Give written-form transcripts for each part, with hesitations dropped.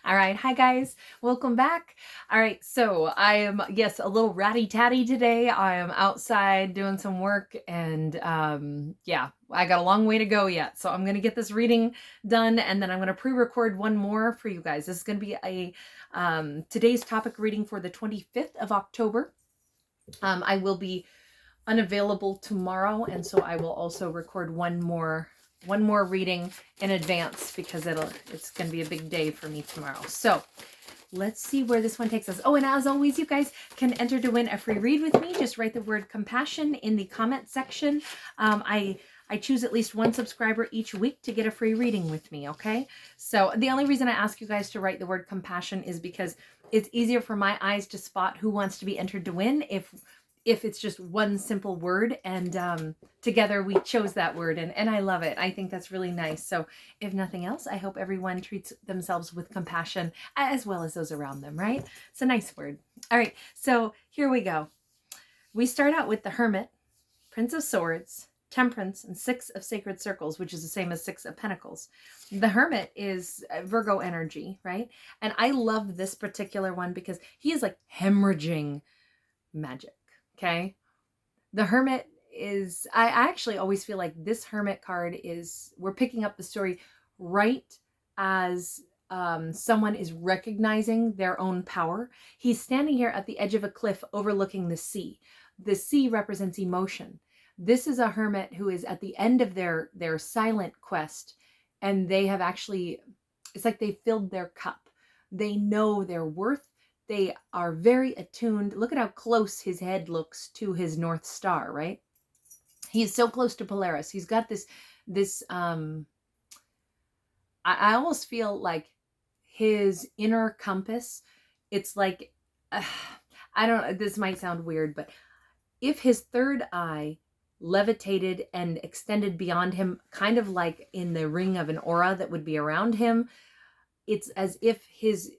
All right. Hi, guys. Welcome back. All right. So I am, yes, a little ratty-tatty today. I am outside doing some work and yeah, I got a long way to go yet. So I'm going to get this reading done and then I'm going to pre-record one more for you guys. This is going to be a today's topic reading for the 25th of October. I will be unavailable tomorrow, and so I will also record one more reading in advance because it's going to be a big day for me tomorrow. So let's see where this one takes us. Oh, and as always, you guys can enter to win a free read with me. Just write the word compassion in the comment section. I choose at least one subscriber each week to get a free reading with me, okay? So the only reason I ask you guys to write the word compassion is because it's easier for my eyes to spot who wants to be entered to win if it's just one simple word, and together we chose that word, and I love it. I think that's really nice. So if nothing else, I hope everyone treats themselves with compassion as well as those around them, right? It's a nice word. All right, so here we go. We start out with the Hermit, Prince of Swords, Temperance, and Six of Sacred Circles, which is the same as Six of Pentacles. The Hermit is Virgo energy, right? And I love this particular one because he is like hemorrhaging magic. Okay. The Hermit is, I actually always feel like this Hermit card is, we're picking up the story right as someone is recognizing their own power. He's standing here at the edge of a cliff overlooking the sea. The sea represents emotion. This is a hermit who is at the end of their silent quest, and they have actually, it's like they filled their cup. They know their worth. They are very attuned. Look at how close his head looks to his North Star, right? He's so close to Polaris. He's got this I almost feel like his inner compass, it's like, I don't, this might sound weird, but if his third eye levitated and extended beyond him, kind of like in the ring of an aura that would be around him, it's as if his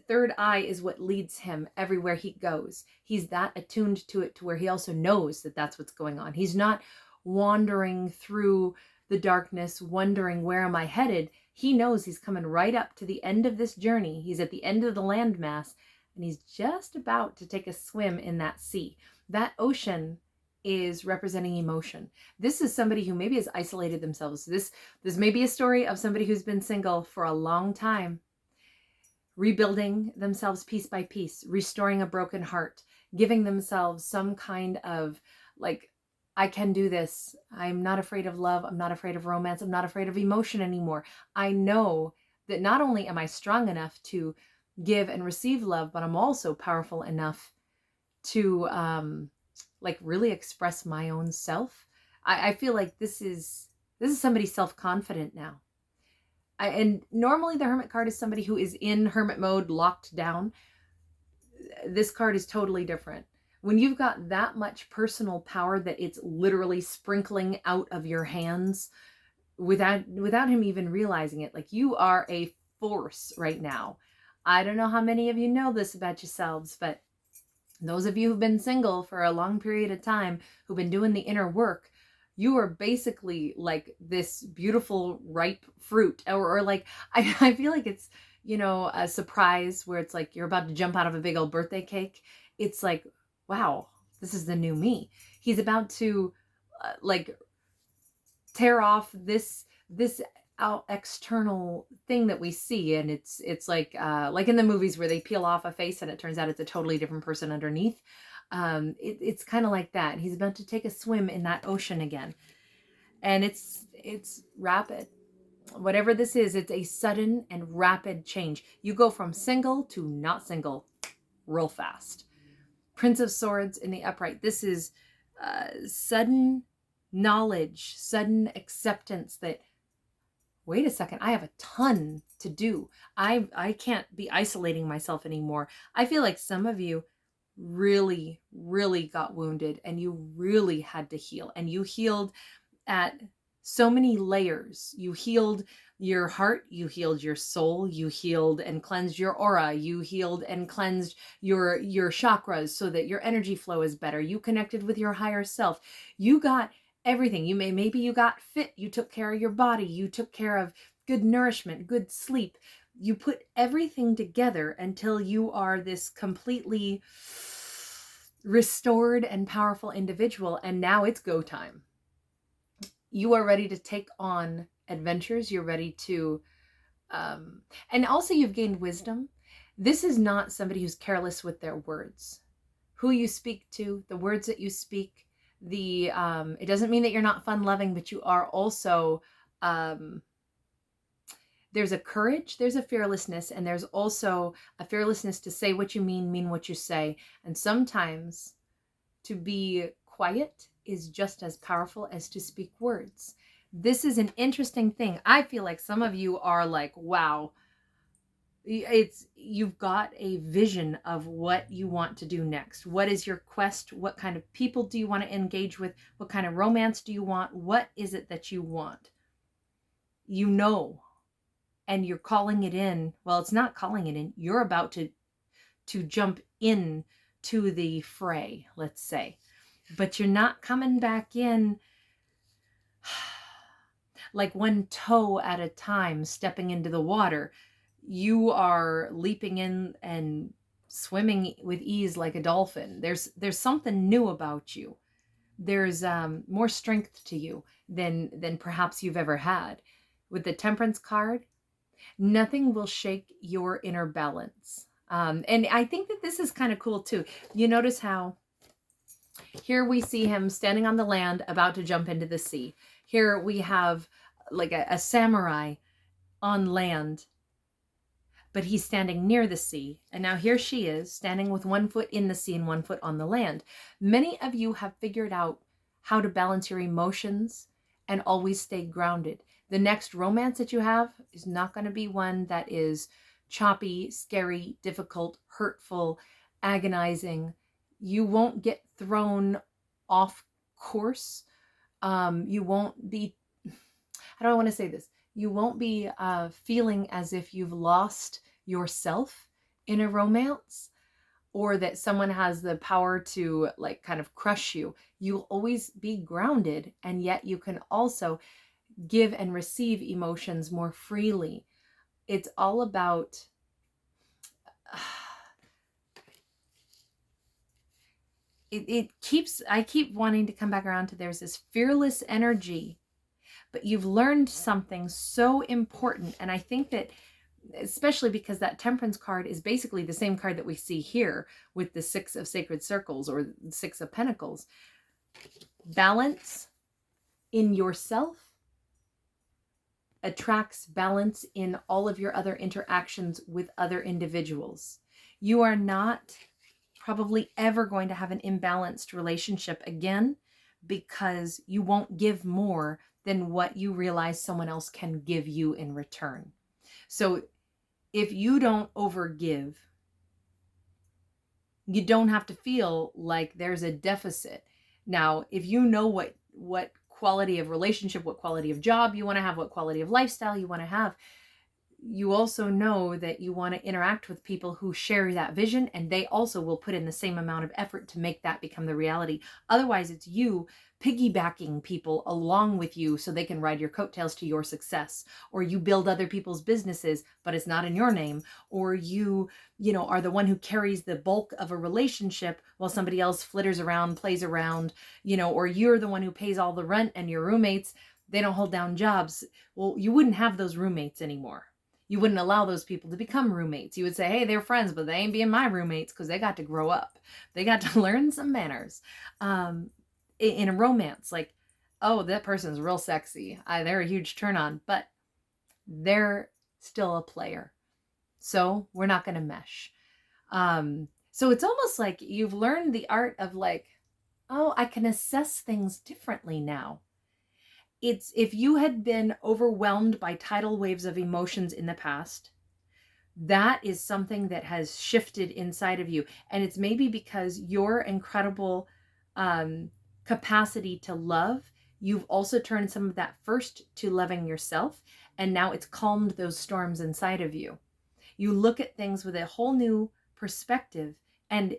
third eye is what leads him everywhere he goes. He's that attuned to it to where he also knows that that's what's going on. He's not wandering through the darkness, wondering, where am I headed? He knows he's coming right up to the end of this journey. He's at the end of the landmass, and he's just about to take a swim in that sea. That ocean is representing emotion. This is somebody who maybe has isolated themselves. This may be a story of somebody who's been single for a long time, rebuilding themselves piece by piece, restoring a broken heart, giving themselves some kind of like, I can do this. I'm not afraid of love. I'm not afraid of romance. I'm not afraid of emotion anymore. I know that not only am I strong enough to give and receive love, but I'm also powerful enough to like really express my own self. I feel like this is somebody self-confident now. And normally the Hermit card is somebody who is in hermit mode, locked down. This card is totally different. When you've got that much personal power that it's literally sprinkling out of your hands without him even realizing it, like, you are a force right now. I don't know how many of you know this about yourselves, but those of you who've been single for a long period of time, who've been doing the inner work, you are basically like this beautiful ripe fruit, or like, I feel like it's, you know, a surprise where it's like you're about to jump out of a big old birthday cake. It's like, wow, this is the new me. He's about to like tear off this out external thing that we see, and it's like in the movies where they peel off a face and it turns out it's a totally different person underneath. It's kind of like that. He's about to take a swim in that ocean again, and it's rapid. Whatever this is, it's a sudden and rapid change. You go from single to not single real fast. Prince of Swords in the upright. This is sudden knowledge, sudden acceptance that, wait a second, I have a ton to do. I can't be isolating myself anymore. I feel like some of you really, really got wounded and you really had to heal. And you healed at so many layers. You healed your heart, you healed your soul, you healed and cleansed your aura, you healed and cleansed your chakras so that your energy flow is better. You connected with your higher self. You got everything. Maybe you got fit, you took care of your body, you took care of good nourishment, good sleep. You put everything together until you are this completely restored and powerful individual, and now it's go time. You are ready to take on adventures. You're ready to, and also you've gained wisdom. This is not somebody who's careless with their words. Who you speak to, the words that you speak, it doesn't mean that you're not fun loving, but you are also, there's a courage, there's a fearlessness, and there's also a fearlessness to say what you mean what you say. And sometimes to be quiet is just as powerful as to speak words. This is an interesting thing. I feel like some of you are like, wow, you've got a vision of what you want to do next. What is your quest? What kind of people do you want to engage with? What kind of romance do you want? What is it that you want? You know, and you're calling it in. Well, it's not calling it in. You're about to jump in to the fray, let's say. But you're not coming back in like one toe at a time, stepping into the water. You are leaping in and swimming with ease like a dolphin. There's something new about you. There's more strength to you than perhaps you've ever had. With the Temperance card, nothing will shake your inner balance. And I think that this is kind of cool too. You notice how here we see him standing on the land about to jump into the sea. Here we have like a samurai on land, but he's standing near the sea. And now here she is standing with one foot in the sea and one foot on the land. Many of you have figured out how to balance your emotions and always stay grounded. The next romance that you have is not going to be one that is choppy, scary, difficult, hurtful, agonizing. You won't get thrown off course. You won't be, how do I want to say this? You won't be feeling as if you've lost yourself in a romance, or that someone has the power to like kind of crush you. You'll always be grounded, and yet you can also give and receive emotions more freely. It's all about I keep wanting to come back around to there's this fearless energy, but you've learned something so important. And I think that especially because that Temperance card is basically the same card that we see here with the Six of Sacred Circles or the Six of Pentacles. Balance in yourself attracts balance in all of your other interactions with other individuals. You are not probably ever going to have an imbalanced relationship again, because you won't give more than what you realize someone else can give you in return. So if you don't overgive, you don't have to feel like there's a deficit. Now, if you know what quality of relationship, what quality of job you want to have, what quality of lifestyle you want to have, you also know that you want to interact with people who share that vision, and they also will put in the same amount of effort to make that become the reality. Otherwise, it's you piggybacking people along with you so they can ride your coattails to your success, or you build other people's businesses, but it's not in your name, or you are the one who carries the bulk of a relationship while somebody else flitters around, plays around, or you're the one who pays all the rent and your roommates, they don't hold down jobs. Well, you wouldn't have those roommates anymore. You wouldn't allow those people to become roommates. You would say, hey, they're friends, but they ain't being my roommates because they got to grow up. They got to learn some manners. In a romance, like, oh, that person's real sexy. They're a huge turn on, but they're still a player. So we're not going to mesh. So it's almost like you've learned the art of like, oh, I can assess things differently now. It's if you had been overwhelmed by tidal waves of emotions in the past, that is something that has shifted inside of you. And it's maybe because your incredible capacity to love, you've also turned some of that first to loving yourself. And now it's calmed those storms inside of you. You look at things with a whole new perspective. And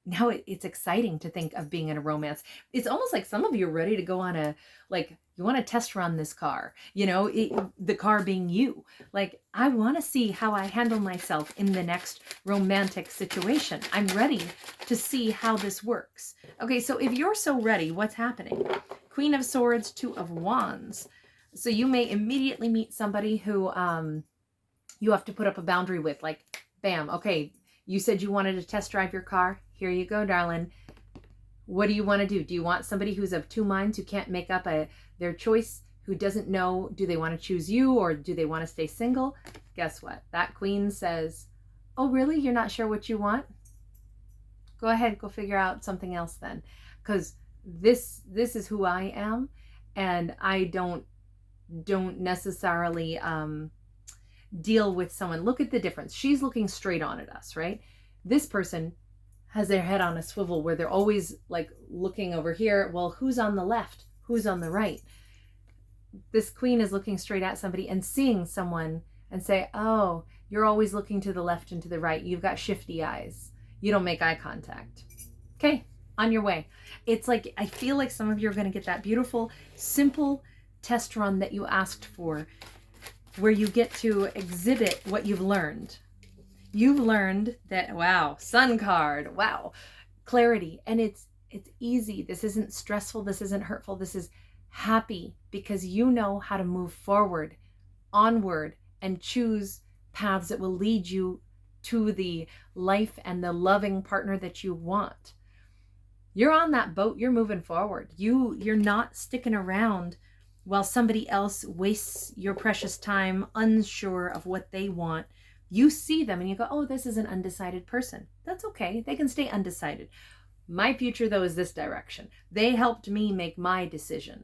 now it's exciting to think of being in a romance. It's almost like some of you are ready to go on a, like, you want to test run this car, the car being you. Like, I want to see how I handle myself in the next romantic situation. I'm ready to see how this works. Okay, so if you're so ready, what's happening? Queen of Swords, Two of Wands. So you may immediately meet somebody who you have to put up a boundary with, like, bam, okay, you said you wanted to test drive your car. Here you go, darling. What do you want to do? Do you want somebody who's of two minds, who can't make up their choice, who doesn't know, do they want to choose you or do they want to stay single? Guess what? That queen says, oh, really? You're not sure what you want? Go ahead, go figure out something else then. Because this is who I am, and I don't necessarily deal with someone. Look at the difference. She's looking straight on at us, right? This person has their head on a swivel where they're always like looking over here. Well, who's on the left? Who's on the right? This queen is looking straight at somebody and seeing someone and say, oh, you're always looking to the left and to the right. You've got shifty eyes. You don't make eye contact. Okay, on your way. It's like, I feel like some of you are going to get that beautiful, simple test run that you asked for, where you get to exhibit what you've learned. You've learned that, wow, sun card, wow, clarity. And it's easy. This isn't stressful. This isn't hurtful. This is happy, because you know how to move forward, onward, and choose paths that will lead you to the life and the loving partner that you want. You're on that boat. You're moving forward. You're not sticking around while somebody else wastes your precious time unsure of what they want. You see them and you go, oh, this is an undecided person. That's okay. They can stay undecided. My future, though, is this direction. They helped me make my decision.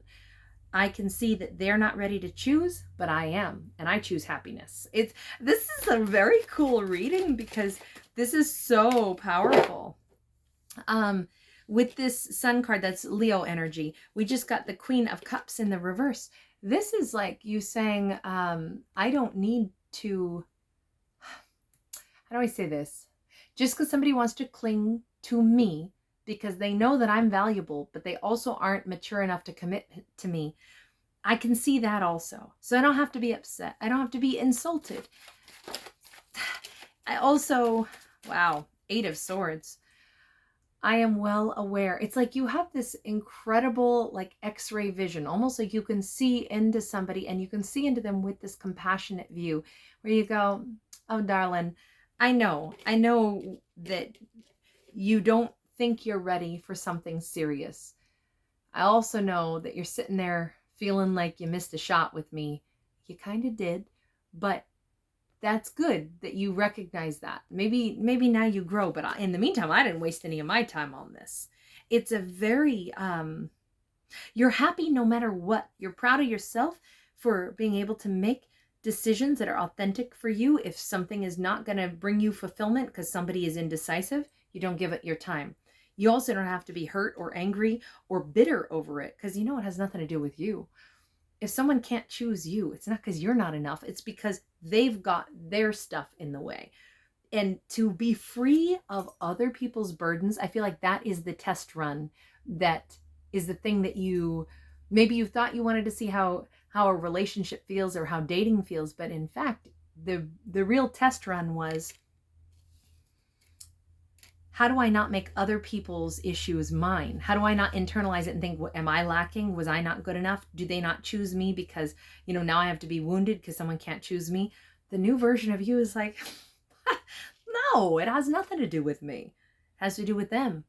I can see that they're not ready to choose, but I am, and I choose happiness. This is a very cool reading, because this is so powerful. With this sun card, that's Leo energy, we just got the Queen of Cups in the reverse. This is like you saying, I don't need to, how do I say this? Just because somebody wants to cling to me because they know that I'm valuable, but they also aren't mature enough to commit to me, I can see that also. So I don't have to be upset. I don't have to be insulted. I also, wow, Eight of Swords. I am well aware. It's like you have this incredible, like, X-ray vision, almost like you can see into somebody and you can see into them with this compassionate view where you go, oh, darling, I know that you don't think you're ready for something serious. I also know that you're sitting there feeling like you missed a shot with me. You kind of did, but that's good that you recognize that. Maybe now you grow, but in the meantime, I didn't waste any of my time on this. It's a very, you're happy no matter what. You're proud of yourself for being able to make decisions that are authentic for you. If something is not going to bring you fulfillment because somebody is indecisive, you don't give it your time. You also don't have to be hurt or angry or bitter over it, because it has nothing to do with you. If someone can't choose you, it's not because you're not enough. It's because they've got their stuff in the way. And to be free of other people's burdens, I feel like that is the test run. That is the thing that maybe you thought you wanted to see how a relationship feels or how dating feels. But in fact, the real test run was, how do I not make other people's issues mine? How do I not internalize it and think, am I lacking? Was I not good enough? Do they not choose me because, now I have to be wounded because someone can't choose me? The new version of you is like, no, it has nothing to do with me. It has to do with them.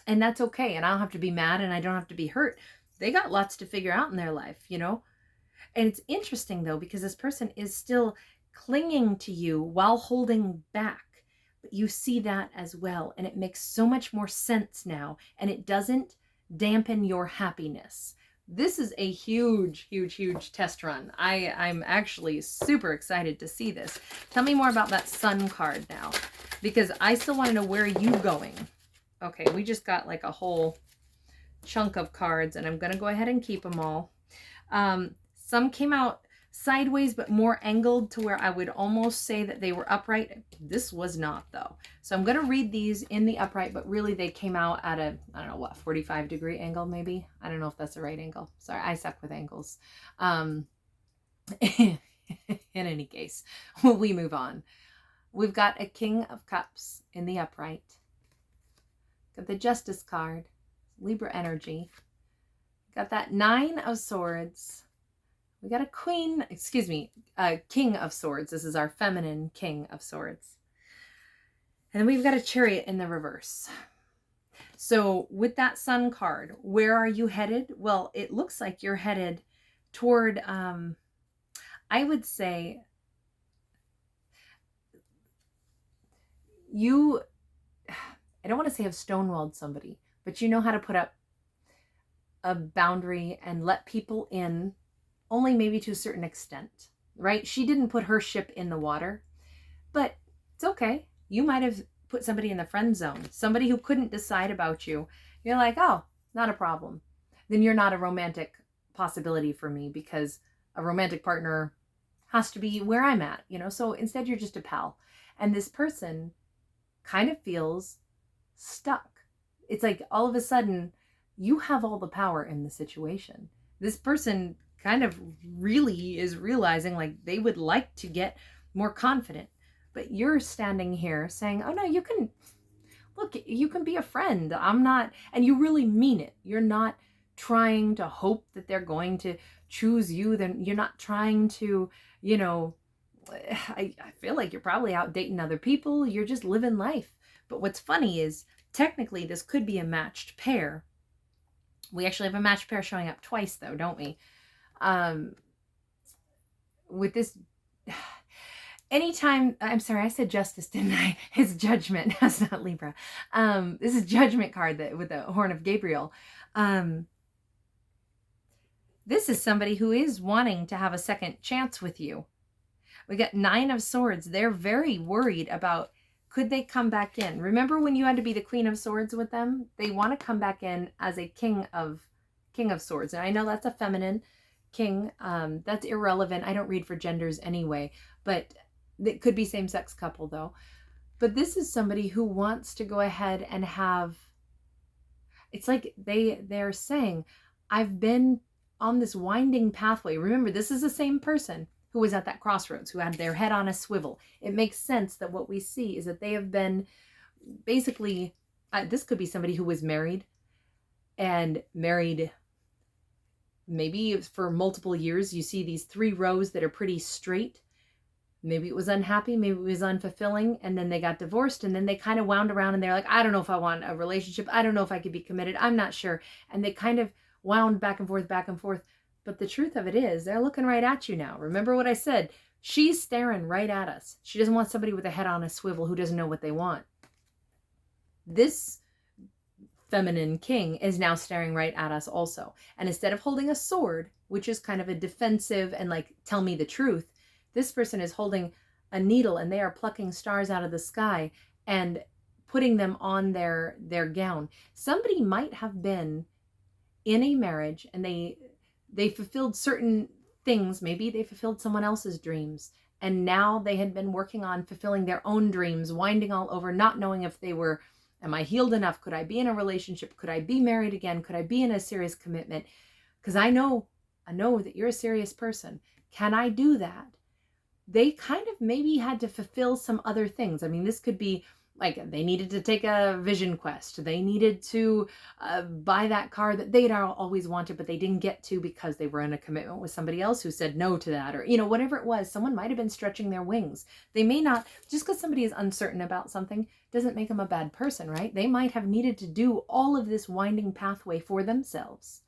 And that's okay. And I don't have to be mad and I don't have to be hurt. They got lots to figure out in their life, And it's interesting, though, because this person is still clinging to you while holding back. But you see that as well, and it makes so much more sense now, and it doesn't dampen your happiness. This is a huge, huge, huge test run. I'm actually super excited to see this. Tell me more about that sun card now, because I still want to know, where are you going? Okay, we just got like a whole chunk of cards, and I'm going to go ahead and keep them all. Some came out sideways, but more angled to where I would almost say that they were upright. This was not, though. So I'm going to read these in the upright, but really they came out at a, I don't know what, 45-degree angle maybe. I don't know if that's the right angle. Sorry, I suck with angles. In any case, we move on. We've got a King of Cups in the upright. Got the Justice card, Libra energy. Got that Nine of Swords. We got a King of Swords. This is our feminine King of Swords. And then we've got a Chariot in the reverse. So with that Sun card, where are you headed? Well, it looks like you're headed toward, I would say, I don't want to say have stonewalled somebody, but you know how to put up a boundary and let people in, only maybe to a certain extent, right? She didn't put her ship in the water, but it's okay. You might have put somebody in the friend zone, somebody who couldn't decide about you. You're like, oh, not a problem. Then you're not a romantic possibility for me, because a romantic partner has to be where I'm at, so instead you're just a pal. And this person kind of feels stuck. It's like all of a sudden you have all the power in the situation. This person kind of really is realizing like they would like to get more confident, but you're standing here saying, oh no, you can be a friend. I'm not, and you really mean it. You're not trying to hope that they're going to choose you. Then you're not trying to, I feel like you're probably out dating other people. You're just living life. But what's funny is technically this could be a matched pair. We actually have a matched pair showing up twice though, don't we? With this, anytime, I'm sorry, I said justice, didn't I? It's judgment. That's not Libra. This is judgment card with the horn of Gabriel. This is somebody who is wanting to have a second chance with you. We got Nine of Swords. They're very worried about, could they come back in? Remember when you had to be the Queen of Swords with them? They want to come back in as a King of Swords. And I know that's a feminine king. That's irrelevant. I don't read for genders anyway, but it could be same-sex couple though. But this is somebody who wants to go ahead and have, it's like they're saying, I've been on this winding pathway. Remember, this is the same person who was at that crossroads, who had their head on a swivel. It makes sense that what we see is that they have been basically, this could be somebody who was married maybe for multiple years. You see these 3 rows that are pretty straight. Maybe it was unhappy, maybe it was unfulfilling, and then they got divorced, and then they kind of wound around and they're like, I don't know if I want a relationship. I don't know if I could be committed. I'm not sure. And they kind of wound back and forth. But the truth of it is, they're looking right at you now. Remember what I said? She's staring right at us. She doesn't want somebody with a head on a swivel who doesn't know what they want. This feminine king is now staring right at us also. And instead of holding a sword, which is kind of a defensive and like, tell me the truth, this person is holding a needle and they are plucking stars out of the sky and putting them on their gown. Somebody might have been in a marriage and they fulfilled certain things. Maybe they fulfilled someone else's dreams. And now they had been working on fulfilling their own dreams, winding all over, not knowing if they were, am I healed enough? Could I be in a relationship? Could I be married again? Could I be in a serious commitment? Because I know that you're a serious person. Can I do that? They kind of maybe had to fulfill some other things. I mean, this could be like they needed to take a vision quest. They needed to buy that car that they'd always wanted, but they didn't get to because they were in a commitment with somebody else who said no to that, or, whatever it was. Someone might have been stretching their wings. They may not, just because somebody is uncertain about something doesn't make them a bad person, right? They might have needed to do all of this winding pathway for themselves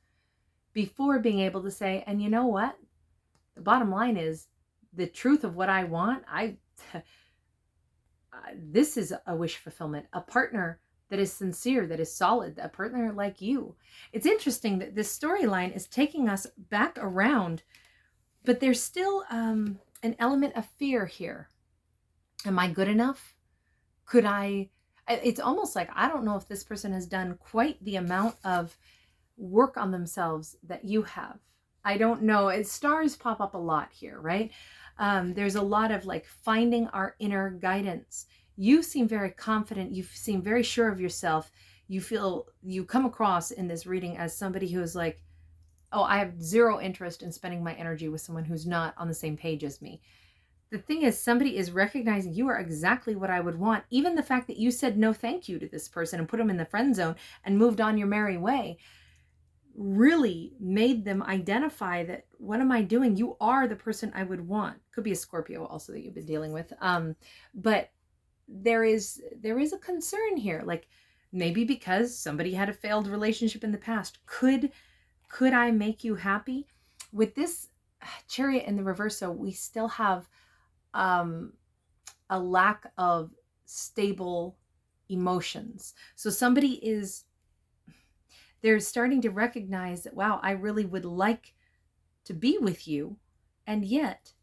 before being able to say, and you know what? The bottom line is the truth of what I want. This is a wish fulfillment, a partner that is sincere, that is solid, a partner like you. It's interesting that this storyline is taking us back around, but there's still an element of fear here. Am I good enough? It's almost like, I don't know if this person has done quite the amount of work on themselves that you have. I don't know. Stars pop up a lot here, right? There's a lot of like finding our inner guidance. You seem very confident. You seem very sure of yourself. You come across in this reading as somebody who's like, oh, I have zero interest in spending my energy with someone who's not on the same page as me. The thing is, somebody is recognizing you are exactly what I would want. Even the fact that you said no thank you to this person and put them in the friend zone and moved on your merry way really made them identify that, what am I doing? You are the person I would want. Could be a Scorpio also that you've been dealing with. But there is a concern here. Like, maybe because somebody had a failed relationship in the past. Could I make you happy? With this Chariot in the reverso, we still have a lack of stable emotions. So they're starting to recognize that, wow, I really would like to be with you. And yet,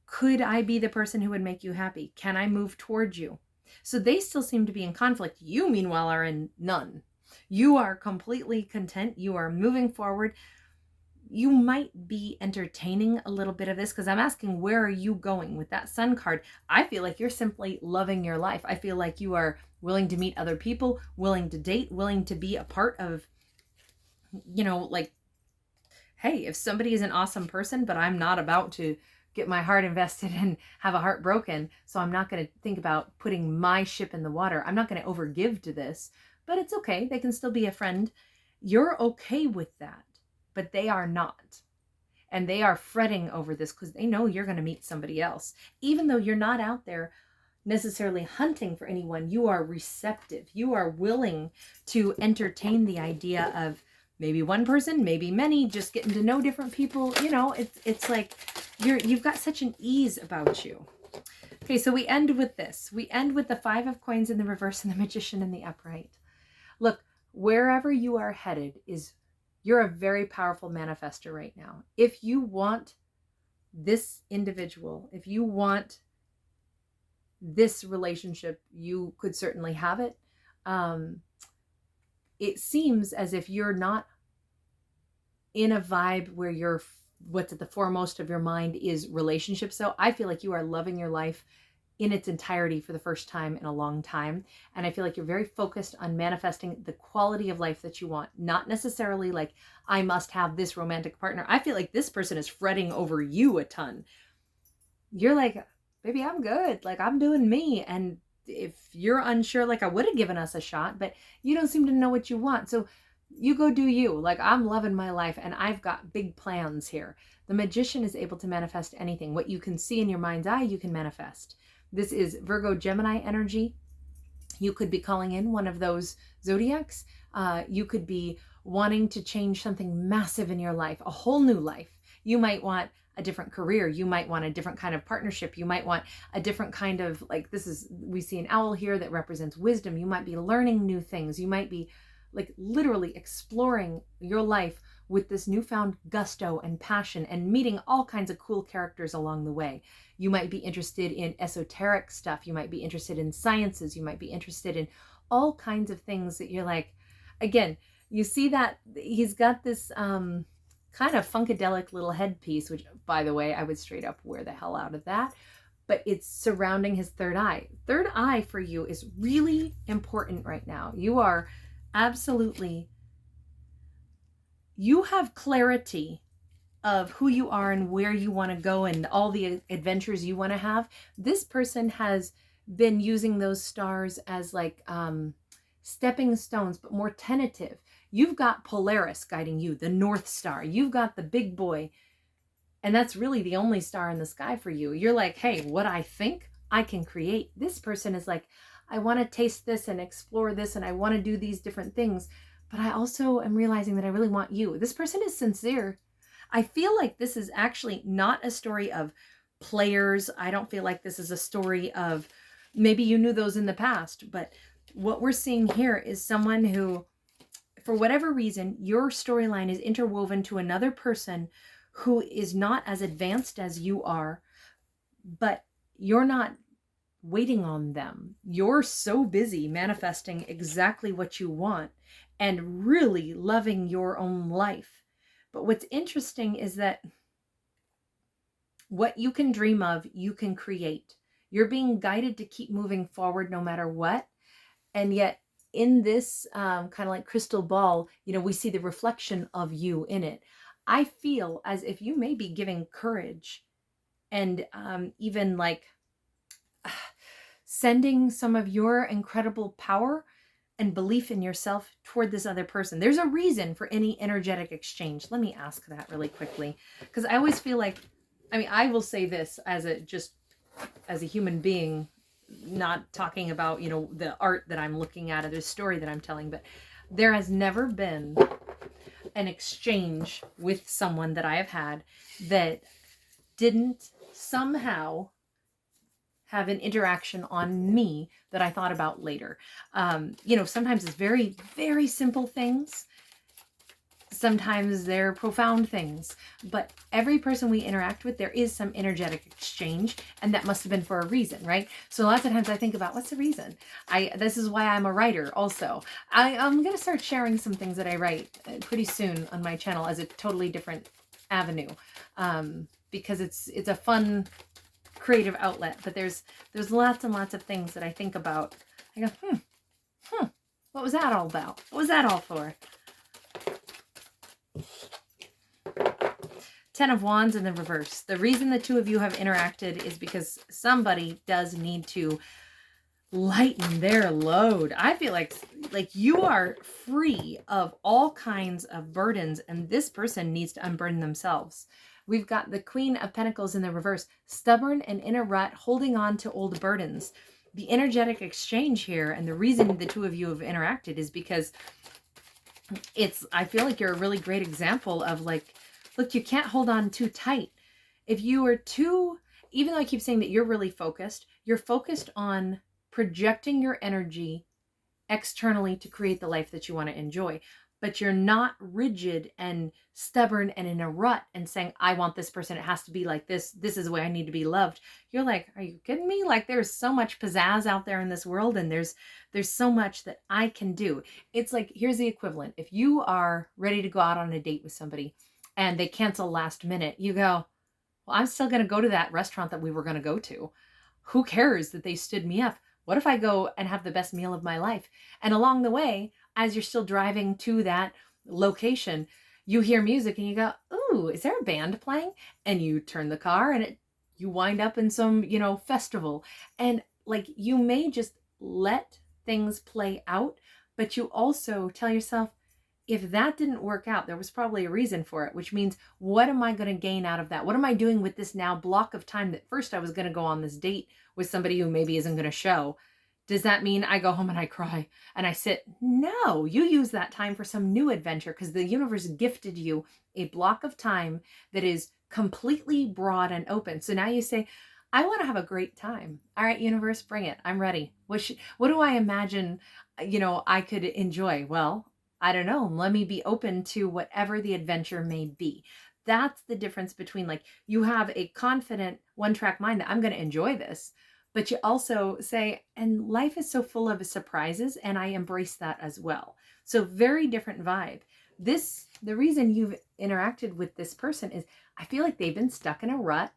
could I be the person who would make you happy? Can I move towards you? So they still seem to be in conflict. You, meanwhile, are in none. You are completely content. You are moving forward. You might be entertaining a little bit of this, because I'm asking, where are you going with that Sun card? I feel like you're simply loving your life. I feel like you are willing to meet other people, willing to date, willing to be a part of, like, hey, if somebody is an awesome person, but I'm not about to get my heart invested and have a heart broken, so I'm not going to think about putting my ship in the water. I'm not going to overgive to this, but it's okay. They can still be a friend. You're okay with that. But they are not. And they are fretting over this because they know you're going to meet somebody else. Even though you're not out there necessarily hunting for anyone, you are receptive. You are willing to entertain the idea of maybe one person, maybe many, just getting to know different people. It's like you've got such an ease about you. Okay, so we end with this. We end with the 5 of Coins in the reverse and the Magician in the upright. Look, wherever you are headed you're a very powerful manifester right now. If you want this individual, if you want this relationship, you could certainly have it. It seems as if you're not in a vibe where what's at the foremost of your mind is relationships. So I feel like you are loving your life in its entirety for the first time in a long time. And I feel like you're very focused on manifesting the quality of life that you want. Not necessarily like, I must have this romantic partner. I feel like this person is fretting over you a ton. You're like, baby, I'm good. Like, I'm doing me. And if you're unsure, like, I would have given us a shot, but you don't seem to know what you want. So you go do you. Like, I'm loving my life and I've got big plans here. The Magician is able to manifest anything. What you can see in your mind's eye, you can manifest. This is Virgo Gemini energy. You could be calling in one of those zodiacs. You could be wanting to change something massive in your life, a whole new life. You might want a different career. You might want a different kind of partnership. You might want a different kind of, like, we see an owl here that represents wisdom. You might be learning new things. You might be like literally exploring your life with this newfound gusto and passion and meeting all kinds of cool characters along the way. You might be interested in esoteric stuff. You might be interested in sciences. You might be interested in all kinds of things that you're like, again, you see that he's got this kind of funkadelic little headpiece, which, by the way, I would straight up wear the hell out of that. But it's surrounding his third eye. Third eye for you is really important right now. You are absolutely, you have clarity of who you are and where you want to go and all the adventures you want to have. This person has been using those stars as like stepping stones, but more tentative. You've got Polaris guiding you, the North Star. You've got the big boy, and that's really the only star in the sky for you. You're like, hey, what I think I can create. This person is like, I want to taste this and explore this, and I want to do these different things, but I also am realizing that I really want you. This person is sincere. I feel like this is actually not a story of players. I don't feel like this is a story of, maybe you knew those in the past, but what we're seeing here is someone who, for whatever reason, your storyline is interwoven to another person who is not as advanced as you are, but you're not waiting on them. You're so busy manifesting exactly what you want and really loving your own life. But what's interesting is that what you can dream of, you can create. You're being guided to keep moving forward no matter what. And yet in this kind of like crystal ball, you know, we see the reflection of you in it. I feel as if you may be giving courage and even like sending some of your incredible power and belief in yourself toward this other person. There's a reason for any energetic exchange. Let me ask that really quickly, because I always feel like, I mean, I will say this as a human being, not talking about, you know, the art that I'm looking at or the story that I'm telling, but there has never been an exchange with someone that I have had that didn't somehow have an interaction on me that I thought about later. You know, sometimes it's very, very simple things. Sometimes they're profound things, but every person we interact with, there is some energetic exchange, and that must have been for a reason, right? So lots of times I think about, what's the reason? This is why I'm a writer also. I'm going to start sharing some things that I write pretty soon on my channel as a totally different avenue, because it's a fun, creative outlet. But there's lots and lots of things that I think about. I go, what was that all about? What was that all for? 10 of Wands in the reverse. The reason the two of you have interacted is because somebody does need to lighten their load. I feel like you are free of all kinds of burdens, and this person needs to unburden themselves. We've got the Queen of Pentacles in the reverse, stubborn and in a rut, holding on to old burdens. The energetic exchange here, and the reason the two of you have interacted, is because I feel like you're a really great example of like, look, you can't hold on too tight. If you are too, even though I keep saying that you're really focused, you're focused on projecting your energy externally to create the life that you want to enjoy. But you're not rigid and stubborn and in a rut and saying, I want this person, it has to be like this. This is the way I need to be loved. You're like, are you kidding me? Like, there's so much pizzazz out there in this world, and there's so much that I can do. It's like, here's the equivalent. If you are ready to go out on a date with somebody and they cancel last minute, you go, well, I'm still going to go to that restaurant that we were going to go to. Who cares that they stood me up? What if I go and have the best meal of my life? And along the way, as you're still driving to that location, you hear music and you go, ooh, is there a band playing? And you turn the car and you wind up in some, you know, festival. And like, you may just let things play out, but you also tell yourself, if that didn't work out, there was probably a reason for it, which means, what am I going to gain out of that? What am I doing with this now block of time that first I was going to go on this date with somebody who maybe isn't going to show? Does that mean I go home and I cry and I sit? No, you use that time for some new adventure, because the universe gifted you a block of time that is completely broad and open. So now you say, I want to have a great time. All right, universe, bring it. I'm ready. What do I imagine, you know, I could enjoy? Well, I don't know. Let me be open to whatever the adventure may be. That's the difference between, like, you have a confident one-track mind that I'm going to enjoy this, but you also say, and life is so full of surprises, and I embrace that as well. So very different vibe. The reason you've interacted with this person is, I feel like they've been stuck in a rut,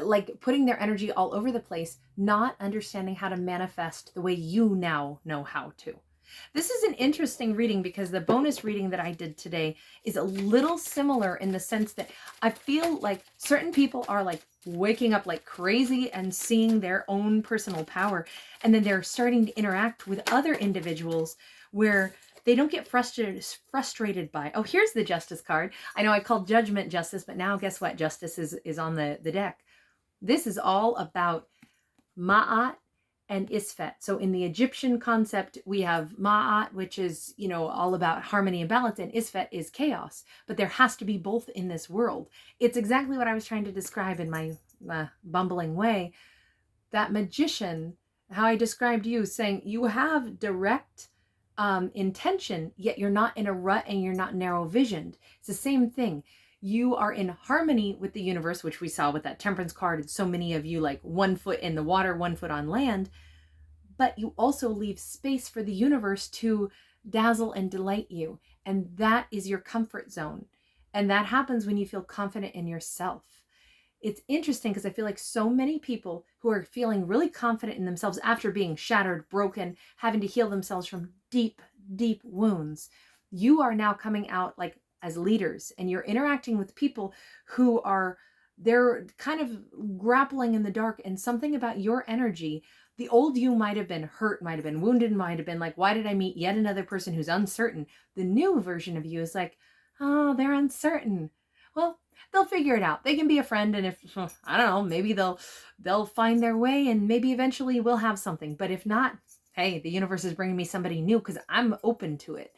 like putting their energy all over the place, not understanding how to manifest the way you now know how to. This is an interesting reading, because the bonus reading that I did today is a little similar in the sense that I feel like certain people are like waking up like crazy and seeing their own personal power. And then they're starting to interact with other individuals where they don't get frustrated by, oh, here's the Justice card. I know I called Judgment Justice, but now guess what? Justice is on the deck. This is all about Ma'at and Isfet. So in the Egyptian concept, we have Ma'at, which is, you know, all about harmony and balance, and Isfet is chaos. But there has to be both in this world. It's exactly what I was trying to describe in my bumbling way. That magician, how I described you, saying you have direct intention, yet you're not in a rut and you're not narrow visioned. It's the same thing. You are in harmony with the universe, which we saw with that Temperance card, and so many of you like 1 foot in the water, 1 foot on land, but you also leave space for the universe to dazzle and delight you. And that is your comfort zone. And that happens when you feel confident in yourself. It's interesting because I feel like so many people who are feeling really confident in themselves after being shattered, broken, having to heal themselves from deep, deep wounds, you are now coming out like as leaders, and you're interacting with people who are, they're kind of grappling in the dark, and something about your energy, the old you might have been hurt, might have been wounded, might have been like, why did I meet yet another person who's uncertain? The new version of you is like, oh, they're uncertain. Well, they'll figure it out. They can be a friend, and if, I don't know, maybe they'll find their way, and maybe eventually we'll have something. But if not, hey, the universe is bringing me somebody new because I'm open to it.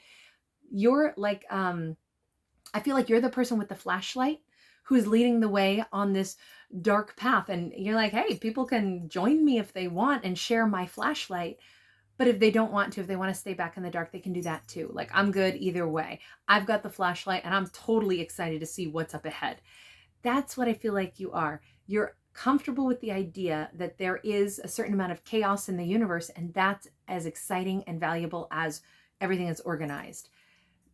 You're like, I feel like you're the person with the flashlight who's leading the way on this dark path. And you're like, hey, people can join me if they want and share my flashlight. But if they don't want to, if they want to stay back in the dark, they can do that too. Like, I'm good either way. I've got the flashlight and I'm totally excited to see what's up ahead. That's what I feel like you are. You're comfortable with the idea that there is a certain amount of chaos in the universe, and that's as exciting and valuable as everything that's organized.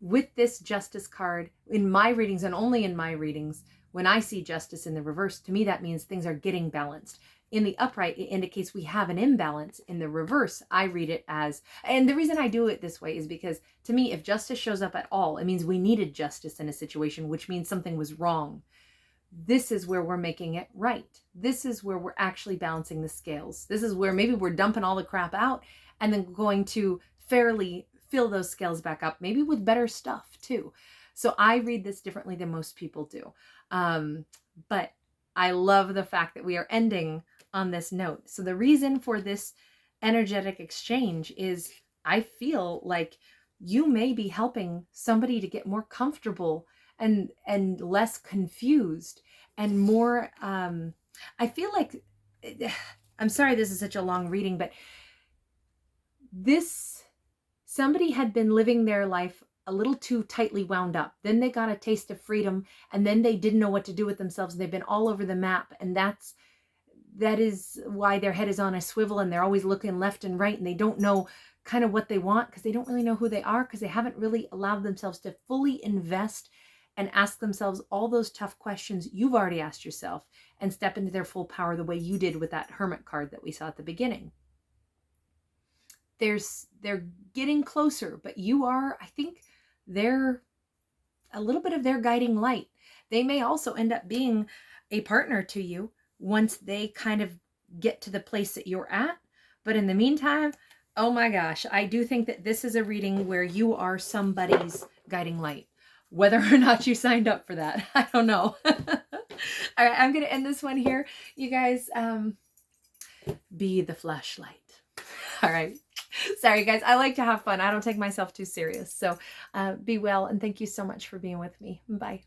With this justice card, in my readings, and only in my readings, when I see justice in the reverse, to me that means things are getting balanced. In the upright, it indicates we have an imbalance. In the reverse, I read it as, and the reason I do it this way is because, to me, if justice shows up at all, it means we needed justice in a situation, which means something was wrong. This is where we're making it right. This is where we're actually balancing the scales. This is where maybe we're dumping all the crap out and then going to fairly fill those scales back up, maybe with better stuff too. So I read this differently than most people do. But I love the fact that we are ending on this note. So the reason for this energetic exchange is I feel like you may be helping somebody to get more comfortable and less confused and more, I feel like, I'm sorry this is such a long reading, but somebody had been living their life a little too tightly wound up. Then they got a taste of freedom, and then they didn't know what to do with themselves. They've been all over the map, and that is why their head is on a swivel, and they're always looking left and right, and they don't know kind of what they want because they don't really know who they are, because they haven't really allowed themselves to fully invest and ask themselves all those tough questions you've already asked yourself and step into their full power the way you did with that Hermit card that we saw at the beginning. They're getting closer, but you are, I think, they're a little bit of their guiding light. They may also end up being a partner to you once they kind of get to the place that you're at. But in the meantime, oh my gosh, I do think that this is a reading where you are somebody's guiding light. Whether or not you signed up for that, I don't know. All right, I'm going to end this one here. You guys, be the flashlight. All right. Sorry, guys. I like to have fun. I don't take myself too serious. So be well, and thank you so much for being with me. Bye.